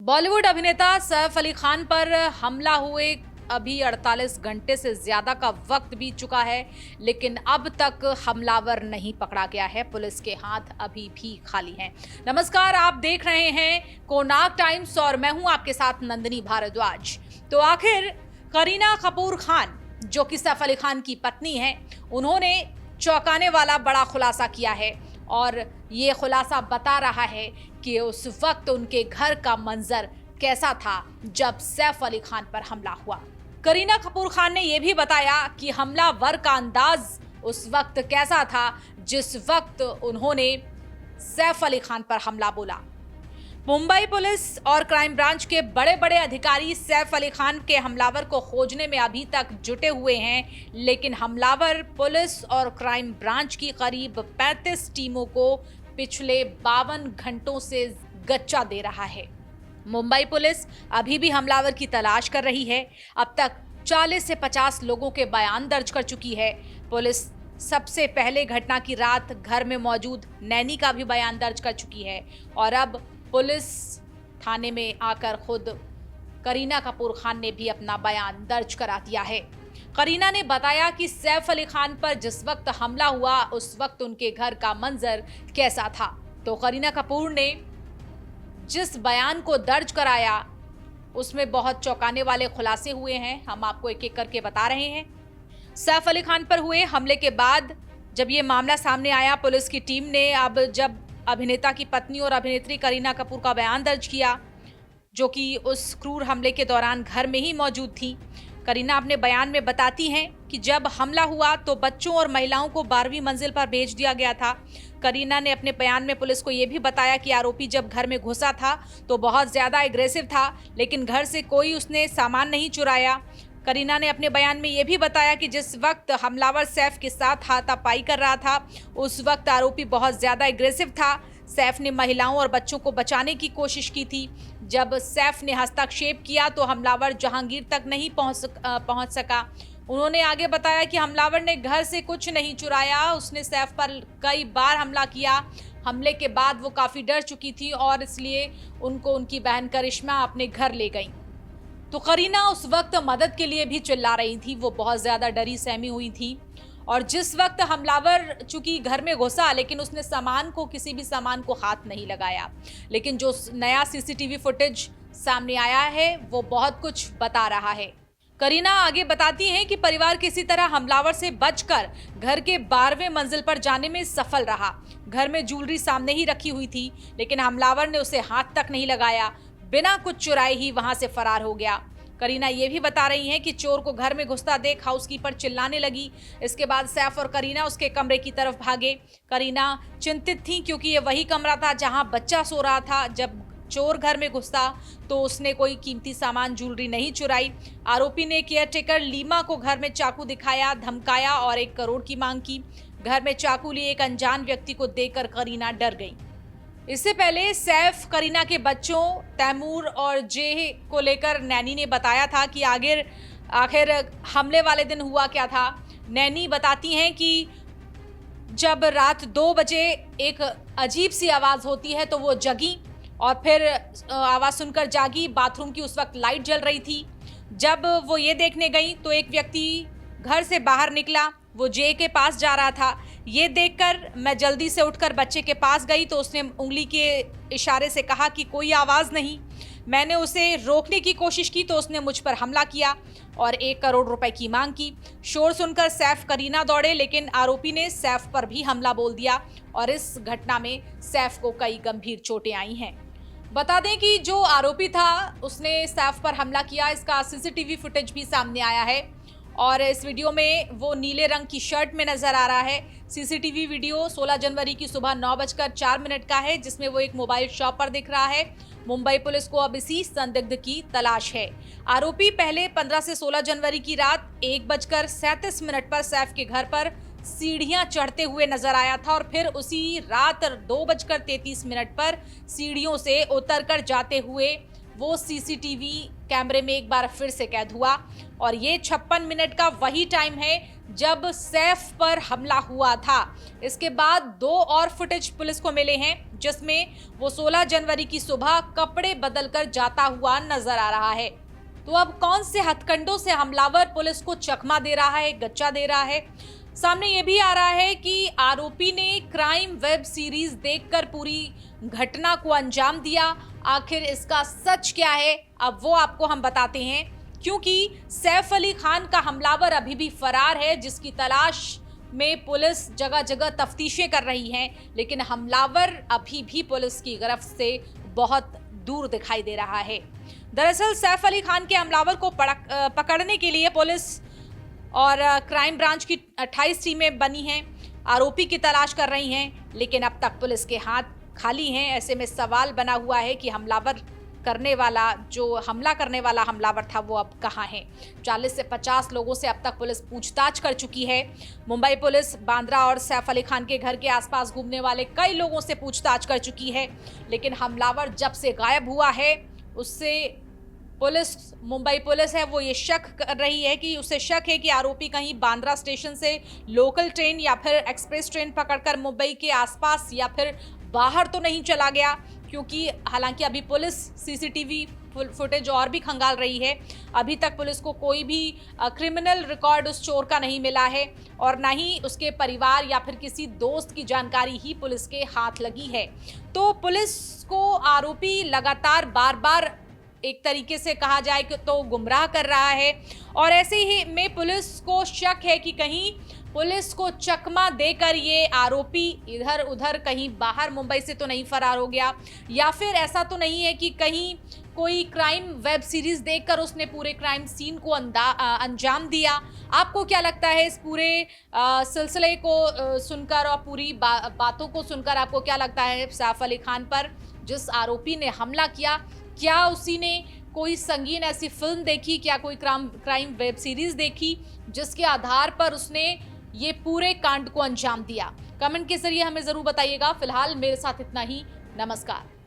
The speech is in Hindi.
बॉलीवुड अभिनेता सैफ अली खान पर हमला हुए अभी 48 घंटे से ज्यादा का वक्त बीत चुका है, लेकिन अब तक हमलावर नहीं पकड़ा गया है। पुलिस के हाथ अभी भी खाली हैं। नमस्कार, आप देख रहे हैं कोणार्क टाइम्स और मैं हूं आपके साथ नंदिनी भारद्वाज। तो आखिर करीना कपूर खान, जो कि सैफ अली खान की पत्नी है, उन्होंने चौंकाने वाला बड़ा खुलासा किया है और ये खुलासा बता रहा है कि उस वक्त उनके घर का मंजर कैसा था जब सैफ अली खान पर हमला हुआ। करीना कपूर खान ने यह भी बताया कि हमलावर का अंदाज उस वक्त कैसा था जिस वक्त उन्होंने सैफ अली खान पर हमला बोला। मुंबई पुलिस और क्राइम ब्रांच के बड़े बड़े अधिकारी सैफ अली खान के हमलावर को खोजने में अभी तक जुटे हुए हैं, लेकिन हमलावर पुलिस और क्राइम ब्रांच की करीब 35 टीमों को पिछले 52 घंटों से गच्चा दे रहा है। मुंबई पुलिस अभी भी हमलावर की तलाश कर रही है। अब तक 40 से 50 लोगों के बयान दर्ज कर चुकी है। पुलिस सबसे पहले घटना की रात घर में मौजूद नैनी का भी बयान दर्ज कर चुकी है और अब पुलिस थाने में आकर खुद करीना कपूर खान ने भी अपना बयान दर्ज करा दिया है। करीना ने बताया कि सैफ अली खान पर जिस वक्त हमला हुआ उस वक्त उनके घर का मंजर कैसा था। तो करीना कपूर ने जिस बयान को दर्ज कराया उसमें बहुत चौंकाने वाले खुलासे हुए हैं। हम आपको एक एक करके बता रहे हैं। सैफ अली खान पर हुए हमले के बाद जब ये मामला सामने आया, पुलिस की टीम ने अब जब अभिनेता की पत्नी और अभिनेत्री करीना कपूर का बयान दर्ज किया, जो कि उस क्रूर हमले के दौरान घर में ही मौजूद थी। करीना अपने बयान में बताती हैं कि जब हमला हुआ तो बच्चों और महिलाओं को 12वीं मंजिल पर भेज दिया गया था। करीना ने अपने बयान में पुलिस को यह भी बताया कि आरोपी जब घर में घुसा था तो बहुत ज़्यादा एग्रेसिव था, लेकिन घर से कोई उसने सामान नहीं चुराया। करीना ने अपने बयान में यह भी बताया कि जिस वक्त हमलावर सैफ के साथ हाथापाई कर रहा था उस वक्त आरोपी बहुत ज़्यादा एग्रेसिव था। सैफ ने महिलाओं और बच्चों को बचाने की कोशिश की थी। जब सैफ ने हस्तक्षेप किया तो हमलावर जहांगीर तक नहीं पहुंच सका। उन्होंने आगे बताया कि हमलावर ने घर से कुछ नहीं चुराया, उसने सैफ पर कई बार हमला किया। हमले के बाद वो काफ़ी डर चुकी थी और इसलिए उनको उनकी बहन करिश्मा अपने घर ले गई। तो करीना उस वक्त मदद के लिए भी चिल्ला रही थी, वो बहुत ज़्यादा डरी सहमी हुई थी। और जिस वक्त हमलावर चूंकि घर में घुसा, लेकिन उसने किसी भी सामान को हाथ नहीं लगाया। लेकिन जो नया सीसीटीवी फुटेज सामने आया है वो बहुत कुछ बता रहा है। करीना आगे बताती हैं कि परिवार किसी तरह हमलावर से बचकर घर के 12वें मंजिल पर जाने में सफल रहा। घर में ज्वेलरी सामने ही रखी हुई थी, लेकिन हमलावर ने उसे हाथ तक नहीं लगाया, बिना कुछ चुराए ही वहां से फरार हो गया। करीना ये भी बता रही हैं कि चोर को घर में घुसता देख हाउसकीपर चिल्लाने लगी। इसके बाद सैफ और करीना उसके कमरे की तरफ भागे। करीना चिंतित थी क्योंकि ये वही कमरा था जहां बच्चा सो रहा था। जब चोर घर में घुसा तो उसने कोई कीमती सामान ज्वेलरी नहीं चुराई। आरोपी ने केयरटेकर लीमा को घर में चाकू दिखाया, धमकाया और 1 करोड़ की मांग की। घर में चाकू लिए एक अनजान व्यक्ति को देखकर करीना डर गई। इससे पहले सैफ करीना के बच्चों तैमूर और जेह को लेकर नैनी ने बताया था कि आखिर हमले वाले दिन हुआ क्या था। नैनी बताती हैं कि जब रात 2 बजे एक अजीब सी आवाज़ होती है तो वो जगी और फिर आवाज़ सुनकर जागी। बाथरूम की उस वक्त लाइट जल रही थी। जब वो ये देखने गई तो एक व्यक्ति घर से बाहर निकला, वो जे के पास जा रहा था। ये देखकर मैं जल्दी से उठकर बच्चे के पास गई तो उसने उंगली के इशारे से कहा कि कोई आवाज़ नहीं। मैंने उसे रोकने की कोशिश की तो उसने मुझ पर हमला किया और 1 करोड़ रुपए की मांग की। शोर सुनकर सैफ करीना दौड़े, लेकिन आरोपी ने सैफ पर भी हमला बोल दिया और इस घटना में सैफ को कई गंभीर चोटें आई हैं। बता दें कि जो आरोपी था उसने सैफ पर हमला किया, इसका सीसीटीवी फुटेज भी सामने आया है और इस वीडियो में वो नीले रंग की शर्ट में नजर आ रहा है। सीसीटीवी वीडियो 16 जनवरी की सुबह 9:04 का है, जिसमें वो एक मोबाइल शॉप पर दिख रहा है। मुंबई पुलिस को अब इसी संदिग्ध की तलाश है। आरोपी पहले 15 से 16 जनवरी की रात 1:37 पर सैफ के घर पर सीढ़ियां चढ़ते हुए नजर आया था और फिर उसी रात 2:33 पर सीढ़ियों से उतरकर जाते हुए वो सीसीटीवी कैमरे में एक बार फिर से कैद हुआ। और ये 56 मिनट का वही टाइम है जब सैफ पर हमला हुआ था। इसके बाद 2 और फुटेज पुलिस को मिले हैं जिसमें वो 16 जनवरी की सुबह कपड़े बदलकर जाता हुआ नजर आ रहा है। तो अब कौन से हथकंडों से हमलावर पुलिस को चकमा दे रहा है, गच्चा दे रहा है? सामने ये भी आ रहा है कि आरोपी ने क्राइम वेब सीरीज देखकर पूरी घटना को अंजाम दिया। आखिर इसका सच क्या है, अब वो आपको हम बताते हैं, क्योंकि सैफ अली खान का हमलावर अभी भी फरार है, जिसकी तलाश में पुलिस जगह जगह तफ्तीशें कर रही है, लेकिन हमलावर अभी भी पुलिस की गिरफ्त से बहुत दूर दिखाई दे रहा है। दरअसल सैफ अली खान के हमलावर को पकड़ने के लिए पुलिस और क्राइम ब्रांच की 28 टीमें बनी हैं, आरोपी की तलाश कर रही हैं, लेकिन अब तक पुलिस के हाथ खाली हैं। ऐसे में सवाल बना हुआ है कि हमला करने वाला हमलावर था वो अब कहाँ है। 40 से 50 लोगों से अब तक पुलिस पूछताछ कर चुकी है। मुंबई पुलिस बांद्रा और सैफ अली खान के घर के आसपास घूमने वाले कई लोगों से पूछताछ कर चुकी है, लेकिन हमलावर जब से गायब हुआ है उससे मुंबई पुलिस है वो ये शक कर रही है कि उसे शक है कि आरोपी कहीं बांद्रा स्टेशन से लोकल ट्रेन या फिर एक्सप्रेस ट्रेन पकड़कर मुंबई के आसपास या फिर बाहर तो नहीं चला गया, क्योंकि हालांकि अभी पुलिस सीसीटीवी फुटेज और भी खंगाल रही है। अभी तक पुलिस को कोई भी क्रिमिनल रिकॉर्ड उस चोर का नहीं मिला है और ना ही उसके परिवार या फिर किसी दोस्त की जानकारी ही पुलिस के हाथ लगी है। तो पुलिस को आरोपी लगातार बार बार एक तरीके से कहा जाए कि तो गुमराह कर रहा है, और ऐसे ही में पुलिस को शक है कि कहीं पुलिस को चकमा देकर ये आरोपी इधर उधर कहीं बाहर मुंबई से तो नहीं फरार हो गया, या फिर ऐसा तो नहीं है कि कहीं कोई क्राइम वेब सीरीज देखकर उसने पूरे क्राइम सीन को अंजाम दिया। आपको क्या लगता है इस पूरे सिलसिले को सुनकर और पूरी बातों को सुनकर आपको क्या लगता है सैफ अली खान पर जिस आरोपी ने हमला किया? क्या उसी ने कोई संगीन ऐसी फिल्म देखी, क्या कोई क्राइम वेब सीरीज देखी जिसके आधार पर उसने ये पूरे कांड को अंजाम दिया? कमेंट के जरिए हमें जरूर बताइएगा। फिलहाल मेरे साथ इतना ही। नमस्कार।